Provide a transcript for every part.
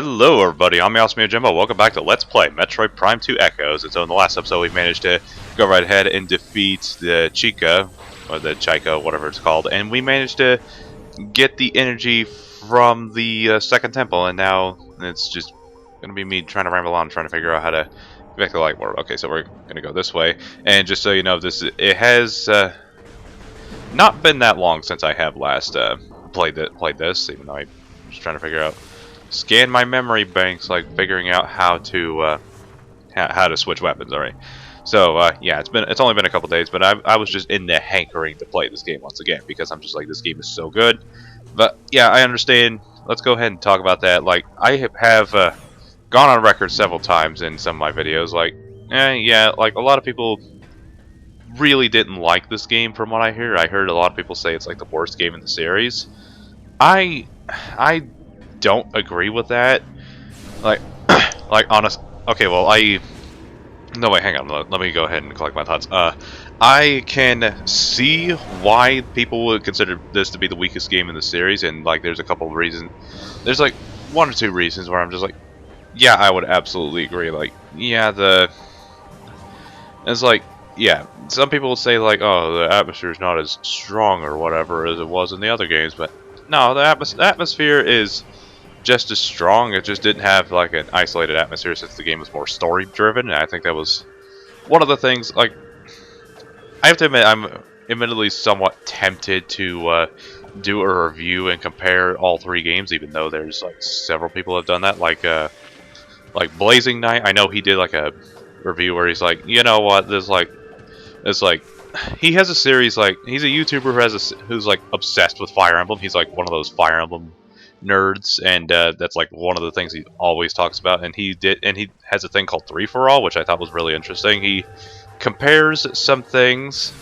Hello everybody, I'm Jimbo. Welcome back to Let's Play Metroid Prime 2 Echoes. And so in the last episode we managed to go right ahead and defeat the Chica, or the Chica, whatever it's called, and we managed to get the energy from the second temple, and now it's just going to be me trying to ramble on, trying to figure out how to get back to the light world. Okay, so we're going to go this way, and just so you know, it has not been that long since I have last played this, even though I'm just trying to figure out scan my memory banks, like figuring out how to switch weapons. Alright, so yeah, it's only been a couple days, but I was just in the hankering to play this game once again because I'm just like, this game is so good. But yeah, I understand. Let's go ahead and talk about that. Like, I have gone on record several times in some of my videos, like, yeah, like a lot of people really didn't like this game. From what I hear, I heard a lot of people say it's like the worst game in the series. I don't agree with that. Like, honest. Okay, well, no, wait, hang on. Let me go ahead and collect my thoughts. I can see why people would consider this to be the weakest game in the series, and like, there's a couple of reasons. There's like one or two reasons where I'm just like, yeah, I would absolutely agree. Like, yeah, it's like, yeah, some people will say like, oh, the atmosphere is not as strong or whatever as it was in the other games, but no, the atmosphere is just as strong. It just didn't have like an isolated atmosphere since the game was more story driven, and I think that was one of the things. Like, I have to admit, I'm admittedly somewhat tempted to do a review and compare all three games, even though there's like several people have done that. Like Blazing Knight, I know he did like a review where he's like, you know what, it's like he has a series, like he's a YouTuber who's like obsessed with Fire Emblem. He's like one of those Fire Emblem nerds, and that's like one of the things he always talks about. And he has a thing called 3 for All, which I thought was really interesting. He compares some things,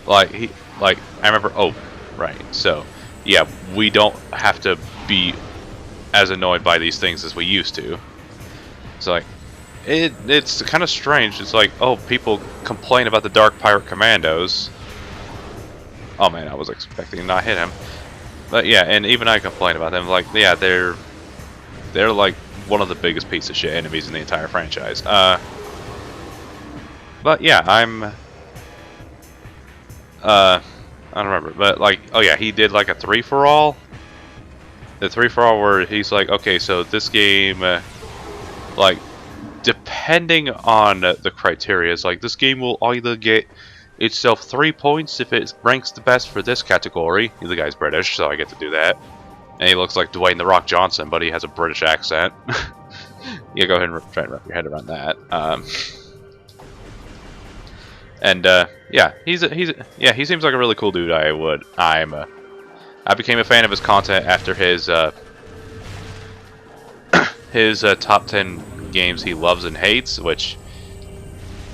like I remember. Oh, right. So yeah, we don't have to be as annoyed by these things as we used to. So like, it's kind of strange. It's like, oh, people complain about the Dark Pirate Commandos. Oh man, I was expecting to not hit him. But yeah, and even I complain about them. Like, yeah, they're like one of the biggest piece of shit enemies in the entire franchise. But yeah, I don't remember. But like, oh yeah, he did like a 3 for All. The 3 for All where he's like, okay, so this game, like, depending on the criteria, is like this game will either get itself 3 points if it ranks the best for this category. The guy's British, so I get to do that. And he looks like Dwayne "The Rock" Johnson, but he has a British accent. Yeah, go ahead and try and wrap your head around that. Yeah, he seems like a really cool dude. I became a fan of his content after his top 10 games he loves and hates, which,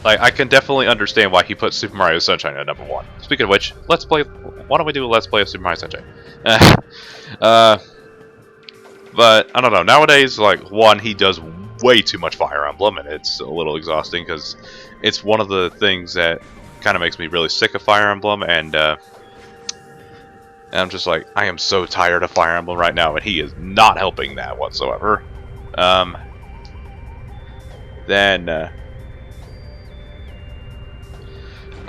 like, I can definitely understand why he put Super Mario Sunshine at number 1. Speaking of which, let's play. Why don't we do a Let's Play of Super Mario Sunshine? But I don't know. Nowadays, like, one, he does way too much Fire Emblem, and it's a little exhausting because it's one of the things that kind of makes me really sick of Fire Emblem, and I'm just like, I am so tired of Fire Emblem right now, and he is not helping that whatsoever. Then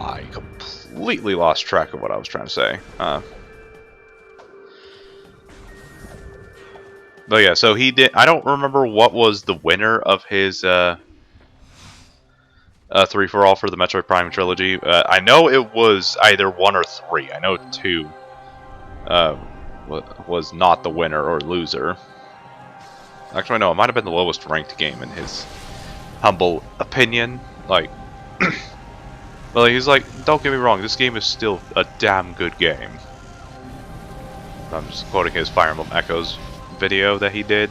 I completely lost track of what I was trying to say. But yeah, so he did. I don't remember what was the winner of his 3 for All for the Metroid Prime trilogy. I know it was either 1 or 3. I know 2 was not the winner or loser. Actually, no, it might have been the lowest ranked game in his humble opinion. Like, well, he's like, don't get me wrong, this game is still a damn good game. I'm just quoting his Fire Emblem Echoes video that he did.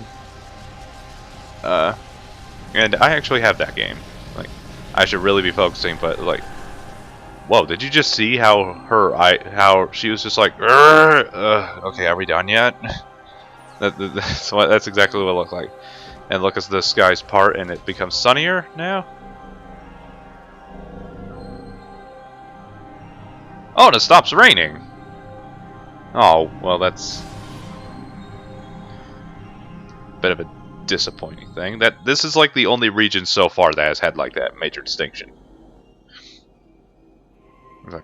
And I actually have that game. Like, I should really be focusing, but like, whoa, did you just see how she was just like, okay, are we done yet? That's exactly what it looked like. And look, as the skies part and it becomes sunnier now. Oh, and it stops raining. Oh, well, that's bit of a disappointing thing. That this is like the only region so far that has had like that major distinction. It's like,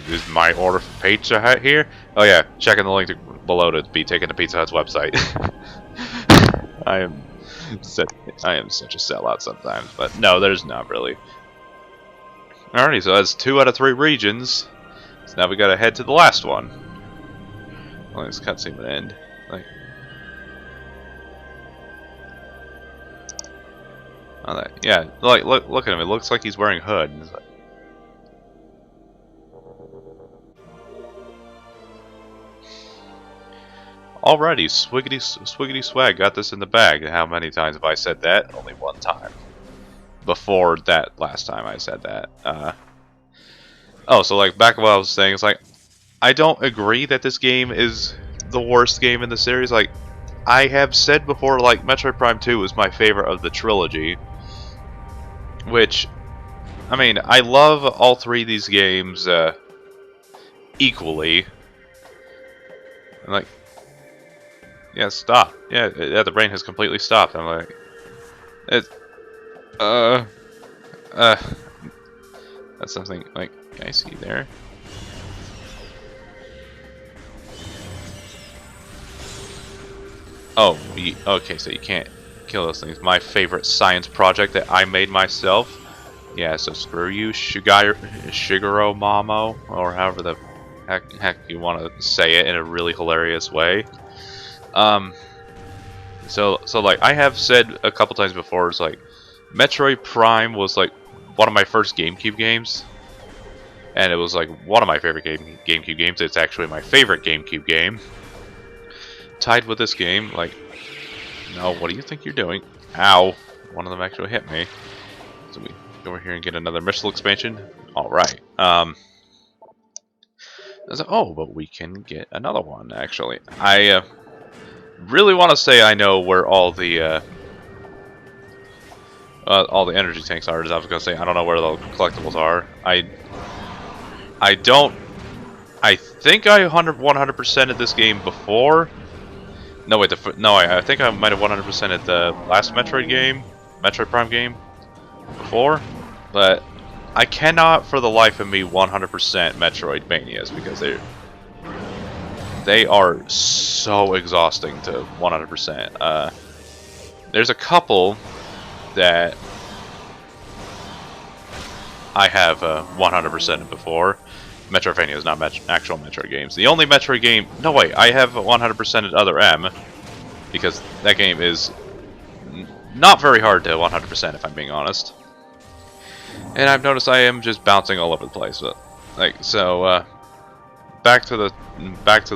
is my order for Pizza Hut here? Oh yeah, checking the link below to be taken to Pizza Hut's website. I am I am such a sellout sometimes, but no, there's not really. Alrighty, so that's 2 out of 3 regions. So now we gotta head to the last one. Well, this cutscene would end. Like, oh, that, yeah, like look at him. It looks like he's wearing a hood. Like, alrighty, swiggity swag, got this in the bag. How many times have I said that? Only one time. Before that last time I said that. Oh, so like back to what I was saying, it's like I don't agree that this game is the worst game in the series. Like I have said before, like Metroid Prime 2 is my favorite of the trilogy. Which, I mean, I love all 3 of these games equally. I'm like, yeah, stop. Yeah, the brain has completely stopped. I'm like, that's something like, can I see there? Oh, okay, so you can't kill those things. My favorite science project that I made myself. Yeah, so screw you, Shigeru Mamo, or however the heck you want to say it in a really hilarious way. So like I have said a couple times before, it's like Metroid Prime was like one of my first GameCube games, and it was like one of my favorite GameCube games. It's actually my favorite GameCube game. Tied with this game, like, no, what do you think you're doing? Ow! One of them actually hit me. So we go over here and get another missile expansion. All right. I was like, oh, but we can get another one. Actually, I really want to say I know where all the energy tanks are. As I was gonna say, I don't know where the collectibles are. I don't. I think I 100%ed this game before. No, wait, I think I might have 100%ed the last Metroid game, Metroid Prime game, before, but I cannot for the life of me 100% Metroid Manias because they are so exhausting to 100%. There's a couple that I have 100%ed before. Metroidvania is not actual Metroid games. The only Metroid game... No, wait. I have 100%ed Other M. Because that game is not very hard to 100% if I'm being honest. And I've noticed I am just bouncing all over the place. But, like, so, back to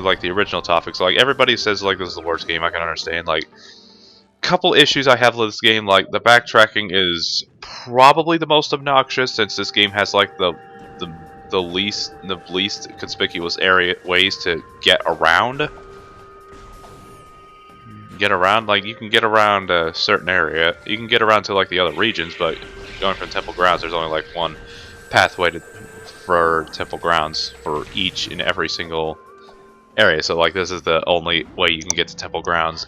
like the original topic. So, like, everybody says, like, this is the worst game. I can understand. Like, couple issues I have with this game. Like, the backtracking is probably the most obnoxious since this game has, like, the least conspicuous ways to get around. Like you can get around a certain area. You can get around to like the other regions, but going from Temple Grounds, there's only like one pathway for Temple Grounds for each and every single area. So like this is the only way you can get to Temple Grounds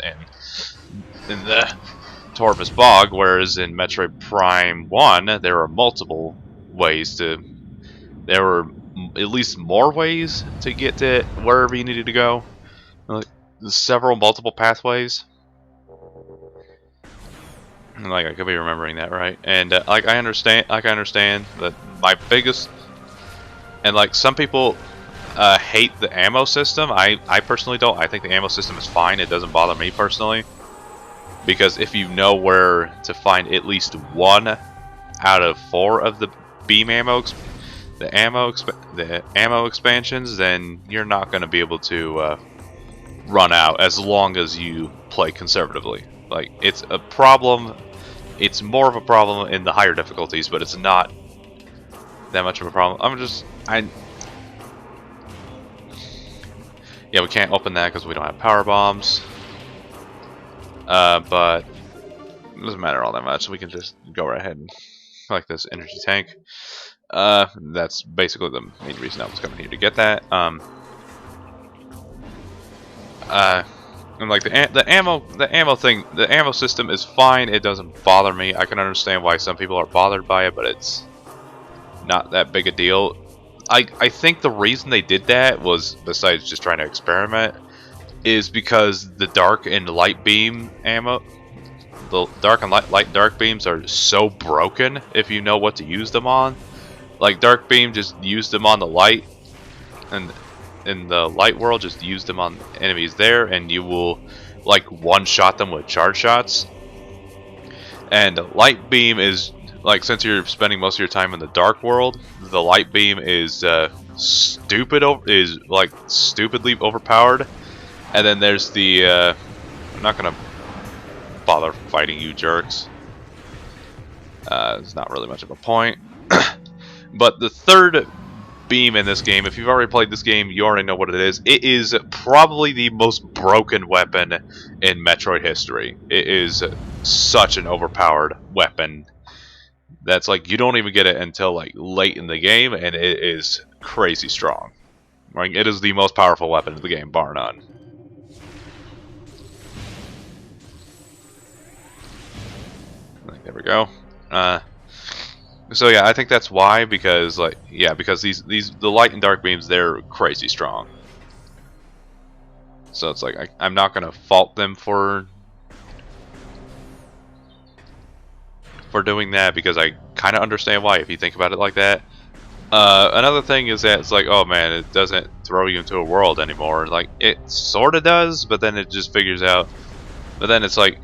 in the Torvus Bog, whereas in Metroid Prime 1, there are multiple ways to... There were at least more ways to get to wherever you needed to go. Like, multiple pathways. Like I could be remembering that right. And like I understand that my biggest... And like some people hate the ammo system. I personally don't. I think the ammo system is fine. It doesn't bother me personally. Because if you know where to find at least 1 out of 4 of the beam ammo... The ammo expansions, then you're not going to be able to run out as long as you play conservatively. Like, it's a problem. It's more of a problem in the higher difficulties, but it's not that much of a problem. Yeah, we can't open that because we don't have power bombs. But it doesn't matter all that much. We can just go right ahead and collect this energy tank. That's basically the main reason I was coming here to get that. And like the ammo thing, the ammo system is fine. It doesn't bother me. I can understand why some people are bothered by it, but it's not that big a deal. I think the reason they did that was, besides just trying to experiment, is because the dark and light beam ammo, the dark and light dark beams are so broken if you know what to use them on. Like dark beam, just use them on the light, and in the light world, just use them on enemies there, and you will like one-shot them with charge shots. And light beam is like, since you're spending most of your time in the dark world, the light beam is stupidly overpowered. And then there's the I'm not gonna bother fighting you jerks. It's not really much of a point. But the third beam in this game, if you've already played this game, you already know what it is. It is probably the most broken weapon in Metroid history. It is such an overpowered weapon that's like you don't even get it until like late in the game, and it is crazy strong. Like, it is the most powerful weapon in the game, bar none. There we go. So yeah, I think that's why, because like, yeah, because the light and dark beams, they're crazy strong. So it's like I'm not gonna fault them for doing that, because I kind of understand why if you think about it like that. Another thing is that it's like, oh man, it doesn't throw you into a world anymore. Like, it sort of does, but then it just figures out. But then it's like,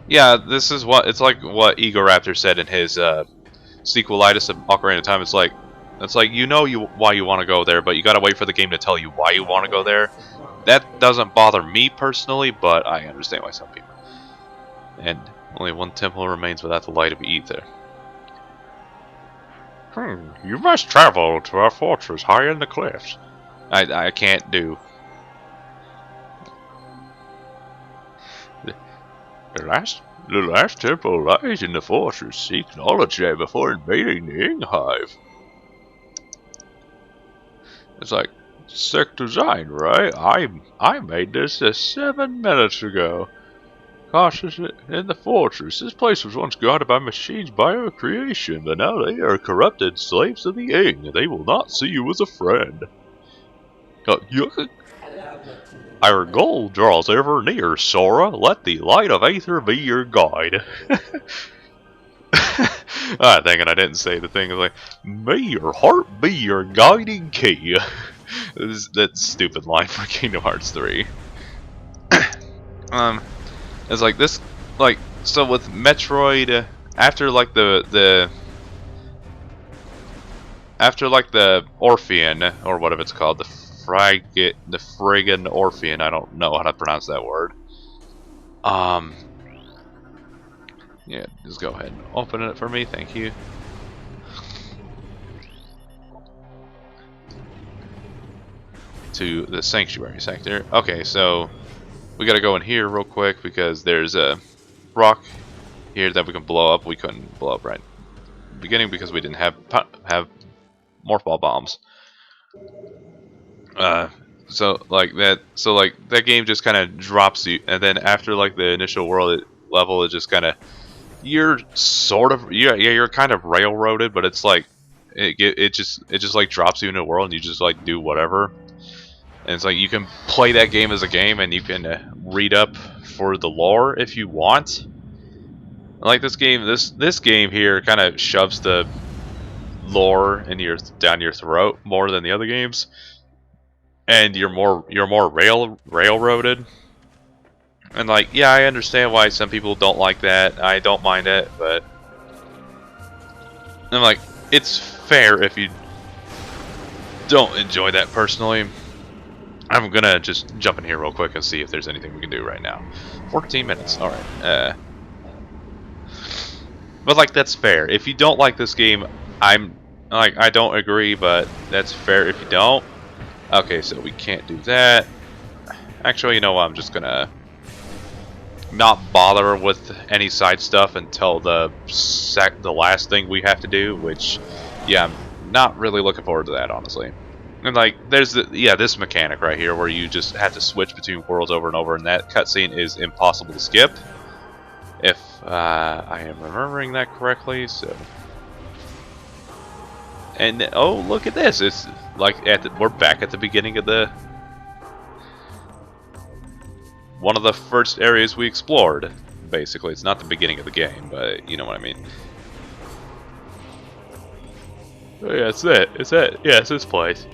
yeah, this is what it's like. What Egoraptor said in his sequelitis of Ocarina of Time. It's like you know why you want to go there, but you gotta wait for the game to tell you why you want to go there. That doesn't bother me personally, but I understand why some people. And only one temple remains without the light of ether. You must travel to our fortress high in the cliffs. I can't do. The last temple lies in the fortress. Seek knowledge there before invading the Ing Hive. It's like, sick design, right? I made this 7 minutes ago. Cautious in the fortress. This place was once guarded by machines by our creation, but now they are corrupted slaves of the Ing. They will not see you as a friend. Our goal draws ever near, Sora. Let the light of Aether be your guide. Ah, dang it, I didn't say the thing. Like, may your heart be your guiding key. That stupid line for Kingdom Hearts 3. It's like this, like, so with Metroid, after like the Orphean, or whatever it's called, the friggin' Orphean, I don't know how to pronounce that word. Yeah, just go ahead and open it for me, thank you. To the Sanctuary sector. Okay, so we gotta go in here real quick because there's a rock here that we can blow up. We couldn't blow up right in the beginning because we didn't have morph ball bombs. So that game just kind of drops you, and then after like the initial level, it just kind of you're kind of railroaded, but it's like it just like drops you into a world and you just like do whatever. And it's like you can play that game as a game, and you can read up for the lore if you want. Like this game, this game here kind of shoves the lore in down your throat more than the other games, and you're more railroaded. And like, yeah, I understand why some people don't like that. I don't mind it, but I'm like, it's fair if you don't enjoy that personally. I'm gonna just jump in here real quick and see if there's anything we can do right now. 14 minutes, alright. But like, that's fair. If you don't like this game, I don't agree, but that's fair if you don't. Okay, so we can't do that. Actually, you know what, I'm just gonna not bother with any side stuff until the last thing we have to do, which, yeah, I'm not really looking forward to that, honestly. And like, there's this mechanic right here where you just have to switch between worlds over and over, and that cutscene is impossible to skip, if I am remembering that correctly. So, and oh, look at this! It's like we're back at the beginning of one of the first areas we explored. Basically, it's not the beginning of the game, but you know what I mean. Oh yeah, it's it. It's it. Yeah, it's this place.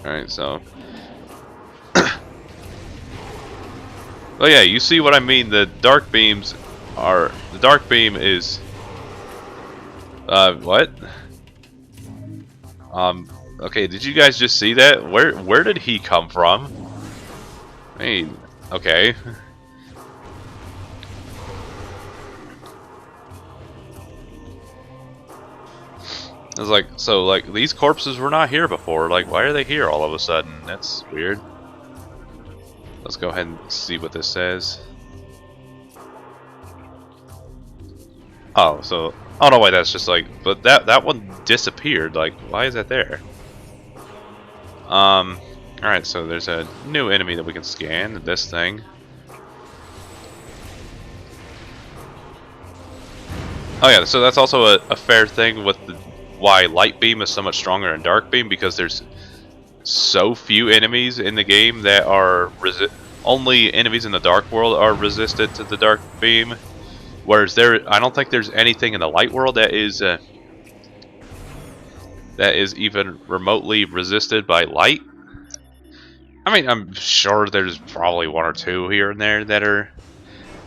Alright, so... oh yeah, you see what I mean? The dark beams are... The dark beam is... what? Okay, did you guys just see that? Where did he come from? I mean, okay. I was like, so, like, these corpses were not here before. Like, why are they here all of a sudden? That's weird. Let's go ahead and see what this says. Oh, so... oh, no, wait, that's just like... but that one disappeared. Like, why is that there? Alright, so there's a new enemy that we can scan. This thing. Oh, yeah, so that's also a fair thing with why Light Beam is so much stronger than Dark Beam, because there's so few enemies in the game that are only enemies in the Dark World are resistant to the Dark Beam, whereas I don't think there's anything in the Light World that is even remotely resisted by light. I mean, I'm sure there's probably one or two here and there that are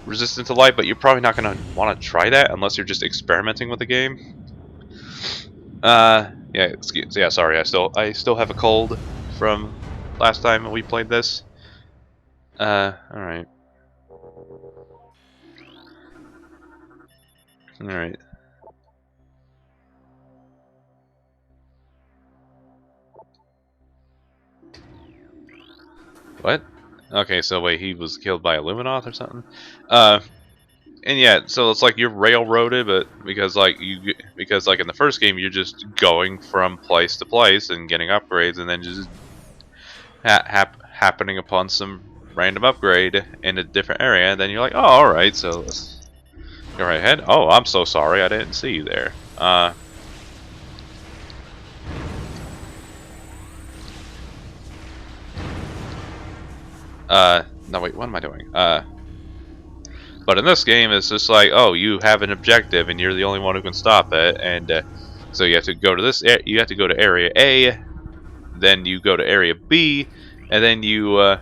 resistant to light, but you're probably not going to want to try that unless you're just experimenting with the game. Yeah, sorry, I still have a cold from last time we played this. Alright. Alright. What? Okay, so wait, he was killed by a Luminoth or something? And yeah, so it's like you're railroaded, but because like in the first game you're just going from place to place and getting upgrades, and then just happening upon some random upgrade in a different area, and then you're like, oh, all right, so let's go right ahead. Oh, I'm so sorry, I didn't see you there. No, wait, what am I doing? But in this game, it's just like, oh, you have an objective, and you're the only one who can stop it, and so you have to go to you have to go to Area A, then you go to Area B, and then you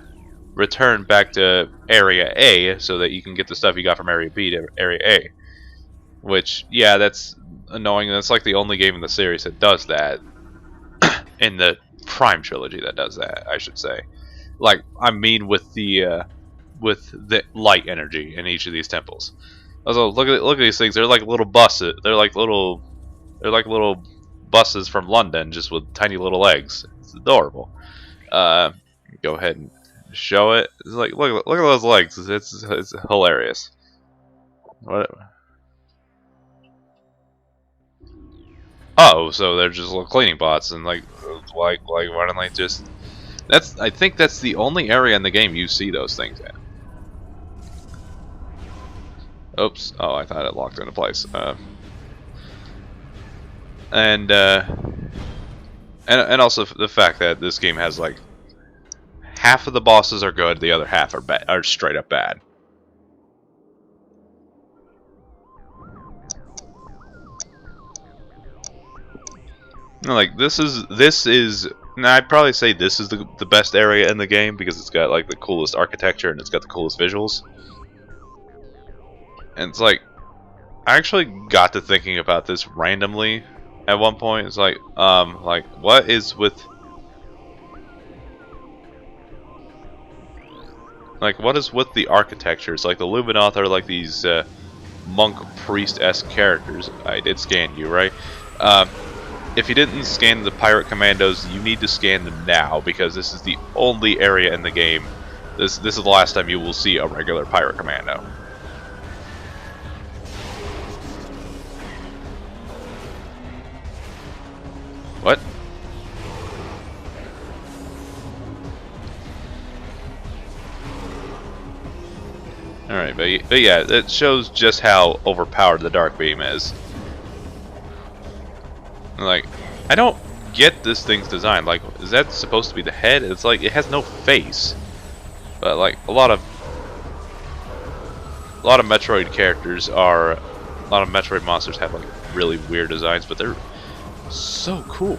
return back to Area A so that you can get the stuff you got from Area B to Area A. Which, yeah, that's annoying. That's like the only game in the series that does that. In the Prime trilogy that does that, I should say. Like, I mean, with the light energy in each of these temples. Also, look at these things. They're like little buses. They're like little buses from London, just with tiny little legs. It's adorable. Go ahead and show it. It's like look at those legs. It's hilarious. What? Oh, so they're just little cleaning bots, and like why don't they just? I think that's the only area in the game you see those things in. Oops. Oh, I thought it locked into place. And also the fact that this game has like half of the bosses are good, the other half are straight up bad. Like this is. Now, I'd probably say this is the best area in the game because it's got like the coolest architecture and it's got the coolest visuals. And it's like, I actually got to thinking about this randomly at one point. It's like what is with the architectures? Like the Luminoth are like these monk priest-esque characters. I did scan you, right? If you didn't scan the pirate commandos, you need to scan them now because this is the only area in the game. This is the last time you will see a regular pirate commando. What? Alright, but yeah, it shows just how overpowered the Dark Beam is. Like, I don't get this thing's design. Like, is that supposed to be the head? It's like, it has no face. But like, a lot of Metroid characters are, a lot of Metroid monsters have like really weird designs, but they're so cool.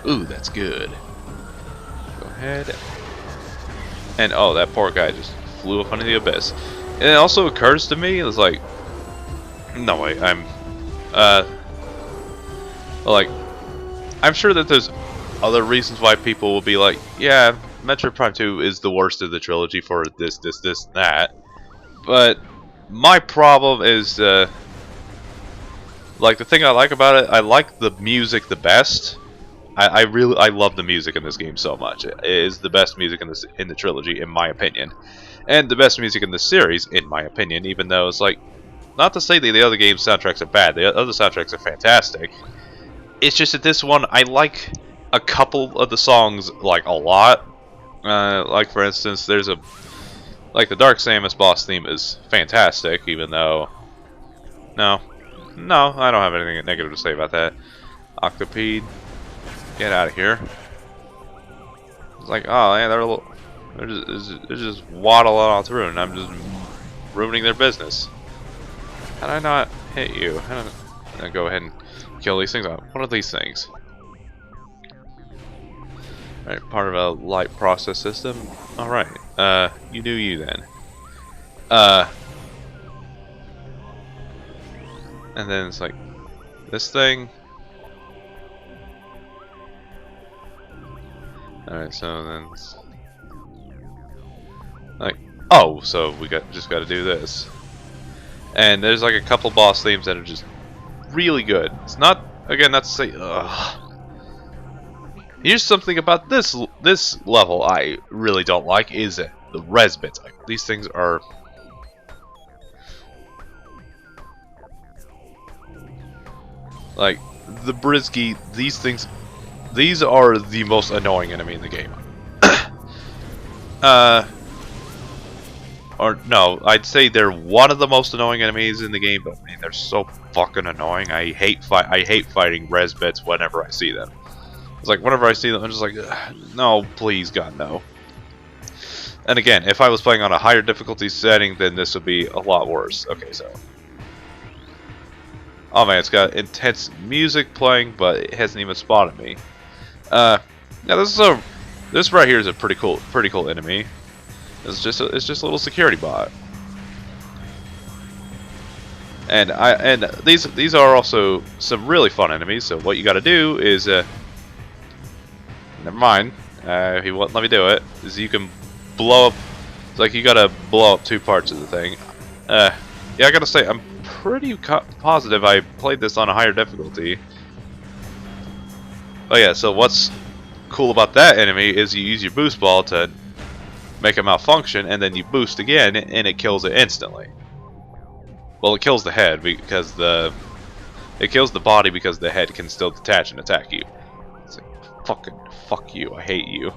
Ooh, that's good. Go ahead. And oh, that poor guy just flew up into the abyss. And it also occurs to me, it's like, no way, like, I'm sure that there's other reasons why people will be like, yeah, Metroid Prime 2 is the worst of the trilogy for this, and that. But my problem is, like, the thing I like about it, I like the music the best. I love the music in this game so much. It is the best music in the trilogy, in my opinion, and the best music in the series, in my opinion. Even though it's like, not to say that the other games' soundtracks are bad. The other soundtracks are fantastic. It's just that this one, I like a couple of the songs like a lot. Like for instance, there's a like the Dark Samus boss theme is fantastic. Even though, no, I don't have anything negative to say about that. Octopede. Get out of here. It's like, oh, yeah, they're just waddling on through, and I'm just ruining their business. How did I not hit you? How did I go ahead and kill these things? What are these things? Alright, part of a light process system. Alright, you do you then. And then it's like, this thing. Alright, so then it's like, oh, so we just got to do this. And there's like a couple boss themes that are just really good. It's not, again, not to say, ugh. Here's something about this level I really don't like is the res bits. Like, these things are like the Brisky. These are the most annoying enemy in the game. Or no, I'd say they're one of the most annoying enemies in the game, but man, they're so fucking annoying. I hate fighting res bits whenever I see them. It's like whenever I see them, I'm just like, no, please, God, no. And again, if I was playing on a higher difficulty setting, then this would be a lot worse. Okay, so. Oh man, it's got intense music playing, but it hasn't even spotted me. Yeah, this right here is a pretty cool enemy. It's just a little security bot. And these are also some really fun enemies. So what you got to do is never mind. He won't let me do it. Is you can blow up. It's like you got to blow up two parts of the thing. Yeah, I gotta say I'm pretty positive I played this on a higher difficulty. Oh yeah, so what's cool about that enemy is you use your boost ball to make it malfunction, and then you boost again, and it kills it instantly. Well, it kills the head because it kills the body because the head can still detach and attack you. It's like, fuck you, I hate you.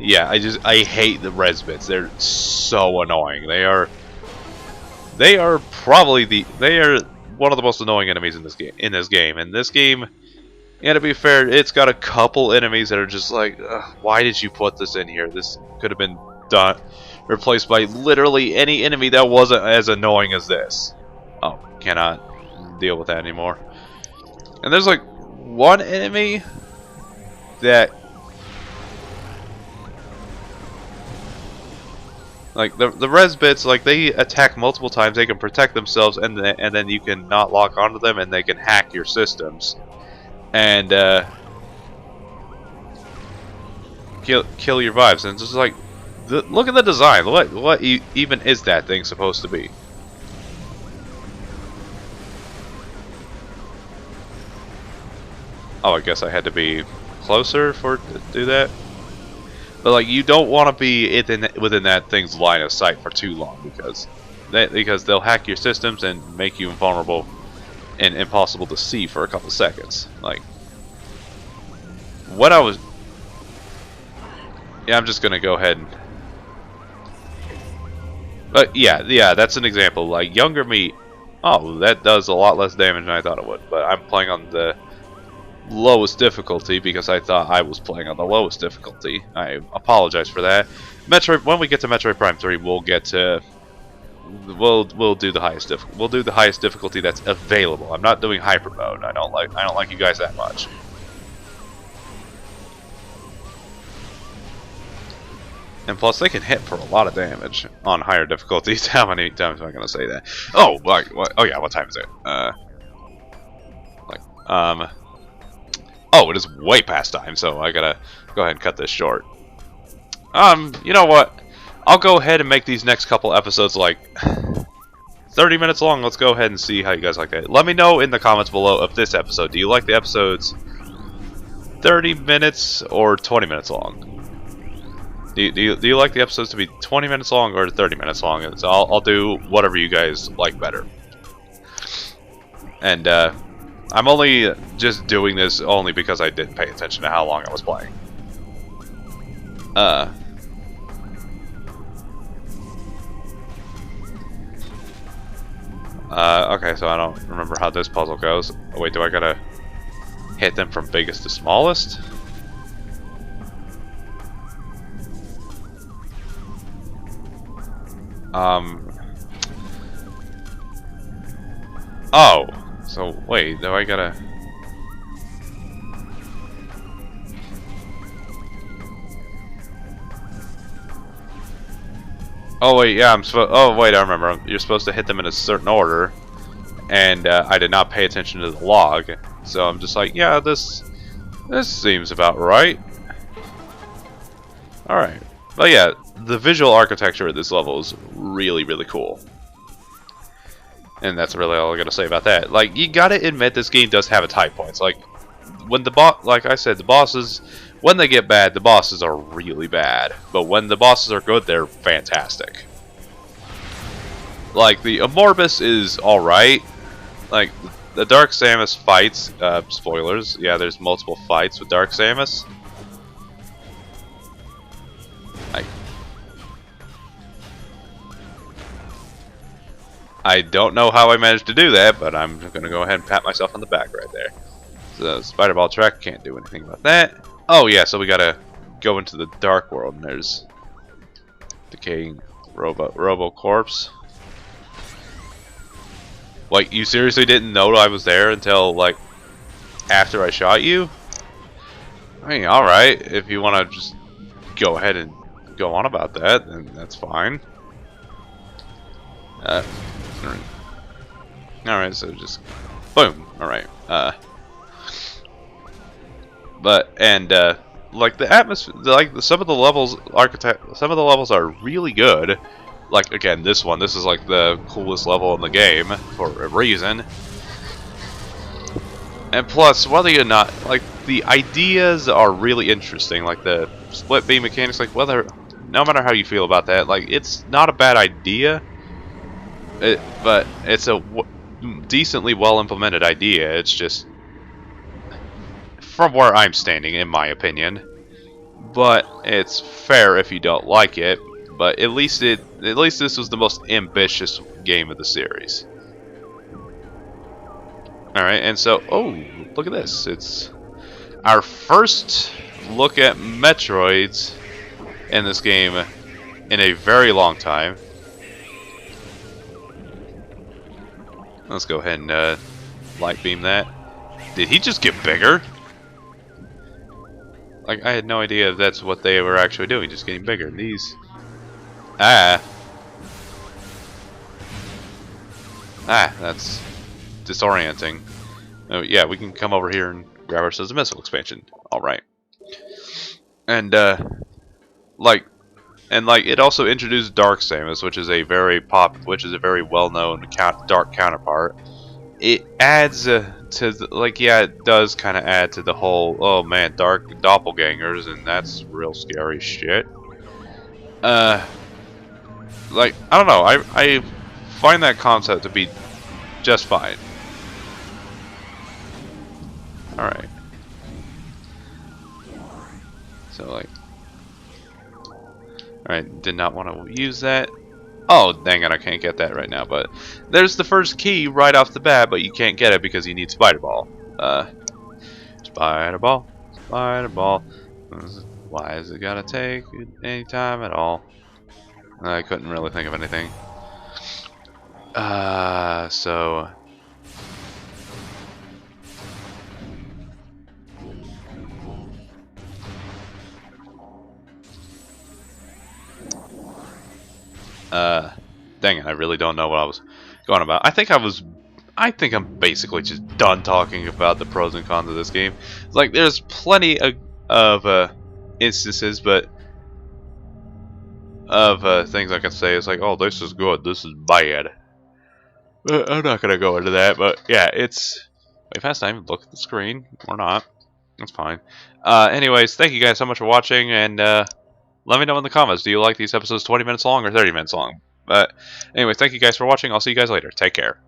Yeah, I hate the res bits. They're so annoying. They are probably one of the most annoying enemies in this game. And this game, yeah, to be fair, it's got a couple enemies that are just like, why did you put this in here? This could have been replaced by literally any enemy that wasn't as annoying as this. Oh, cannot deal with that anymore. And there's like one enemy that, like the res bits, like they attack multiple times, they can protect themselves, and then you can not lock onto them, and they can hack your systems. And kill your vibes, and it's just like, look at the design. What even is that thing supposed to be? Oh, I guess I had to be closer to do that. But like, you don't want to be within that thing's line of sight for too long because they'll hack your systems and make you invulnerable and impossible to see for a couple seconds. Like, what I was... Yeah, I'm just gonna go ahead and... But yeah, that's an example. Like younger me, oh, that does a lot less damage than I thought it would. But I'm playing on the lowest difficulty because I thought I was playing on the lowest difficulty. I apologize for that. Metroid. When we get to Metroid Prime 3, we'll get to we'll do the highest we'll do the highest difficulty that's available. I'm not doing hyper mode. I don't like you guys that much. And plus, they can hit for a lot of damage on higher difficulties. How many times am I gonna say that? Oh, like what? Oh yeah, what time is it? Like oh, it is way past time, so I gotta go ahead and cut this short. You know what? I'll go ahead and make these next couple episodes like 30 minutes long. Let's go ahead and see how you guys like that. Let me know in the comments below of this episode. Do you like the episodes 30 minutes or 20 minutes long? Do you like the episodes to be 20 minutes long or 30 minutes long? And so I'll do whatever you guys like better. And I'm only just doing this only because I didn't pay attention to how long I was playing. Okay, so I don't remember how this puzzle goes. Oh, wait, do I gotta hit them from biggest to smallest? Oh, so wait, do I gotta... Oh wait, yeah, I'm supposed. Oh wait, I remember. You're supposed to hit them in a certain order, and I did not pay attention to the log, so I'm just like, yeah, this seems about right. All right, but yeah, the visual architecture of this level is really, really cool, and that's really all I gotta say about that. Like, you gotta admit, this game does have its high points. Like, when the like I said, the bosses. When they get bad, the bosses are really bad. But when the bosses are good, they're fantastic. Like, the Amorbus is alright. Like, the Dark Samus fights, spoilers, yeah, there's multiple fights with Dark Samus. I don't know how I managed to do that, but I'm gonna go ahead and pat myself on the back right there. The Spider Ball track, can't do anything about that. Oh yeah, so we gotta go into the dark world, and there's decaying Robo Corpse. Like, you seriously didn't know I was there until like after I shot you? I mean, all right, if you want to just go ahead and go on about that, then that's fine. All right, so just boom. All right. But like the atmosphere, like some of the levels some of the levels are really good. Like, again, this is like the coolest level in the game for a reason. And plus, whether you're not, like, the ideas are really interesting. Like the split beam mechanics, like no matter how you feel about that, like, it's not a bad idea. But it's a decently well implemented idea. It's just, from where I'm standing, in my opinion. But it's fair if you don't like it. But at least this was the most ambitious game of the series. All right, and so, oh, look at this! It's our first look at Metroids in this game in a very long time. Let's go ahead and light beam that. Did he just get bigger? Like, I had no idea if that's what they were actually doing, just getting bigger. These... that's disorienting. Oh, yeah, we can come over here and grab ourselves a missile expansion. Alright. And, it also introduced Dark Samus, which is a very well-known dark counterpart. It adds to the, yeah, it does kind of add to the whole, oh man, dark doppelgangers, and that's real scary shit. Like, I don't know, I find that concept to be just fine. Alright. So, like, alright, did not want to use that. Oh, dang it, I can't get that right now, but there's the first key right off the bat, but you can't get it because you need Spider Ball. Spider Ball, Spider Ball. Why is it gotta take any time at all? I couldn't really think of anything. So... dang it, I really don't know what I was going about. I think I'm basically just done talking about the pros and cons of this game. Like, there's plenty of instances, but of things I can say. It's like, oh, this is good, this is bad. I'm not gonna go into that, but yeah, it's... Wait, fast time, look at the screen, or not. That's fine. Anyways, thank you guys so much for watching, and let me know in the comments, do you like these episodes 20 minutes long or 30 minutes long? But anyways, thank you guys for watching, I'll see you guys later. Take care.